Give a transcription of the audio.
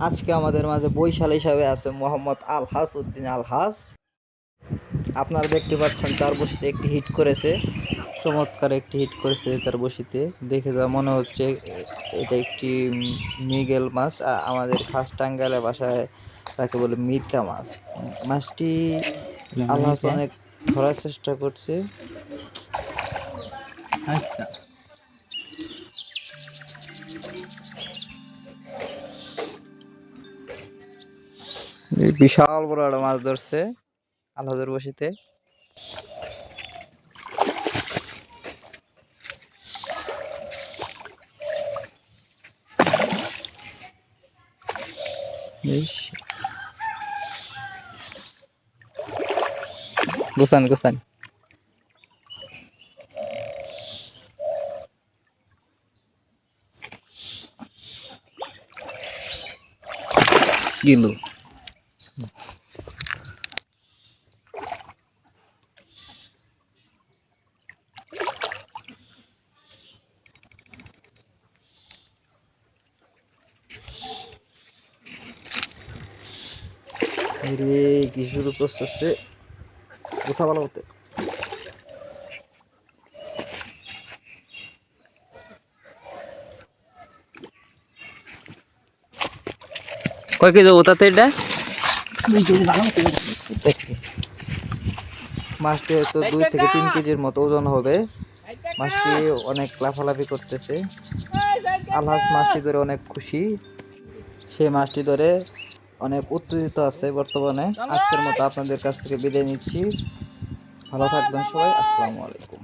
আজকে আমাদের মাঝে বৈশাল হিসাবে আছে মোহাম্মদ আলহাস উদ্দিন আলহাস। আপনারা দেখতে পাচ্ছেন তার বসিতে একটি হিট করেছে, চমৎকার একটি হিট করেছে তার বসিতে। দেখে যা মনে হচ্ছে এটা একটি মৃগেল মাছ। আমাদের খাস টাঙ্গাইলের ভাষায় তাকে বলে মিরকা মাছ। মাছটি আলহাস অনেক ধরার চেষ্টা করছে। বিশাল বড় একটা মাছ ধরছে আলহাজের বসিতে। গোসান গোসান গিলু রে কি শুরু করছিস রে, গোসা ভালো হতে। কয় কেজি ওটাতে এটা? মাছটি হয়তো 2 থেকে 3 কেজির মতো ওজন হবে। মাছটি অনেক লাফালাফি করতেছে। আলহাস মাছটি ধরে অনেক খুশি, সে মাছটি ধরে অনেক উত্তেজিত আছে বর্তমানে। আজকের মতো আপনাদের কাছ থেকে বিদায় নিচ্ছি। ভালো থাকবেন সবাই, আসসালামু আলাইকুম।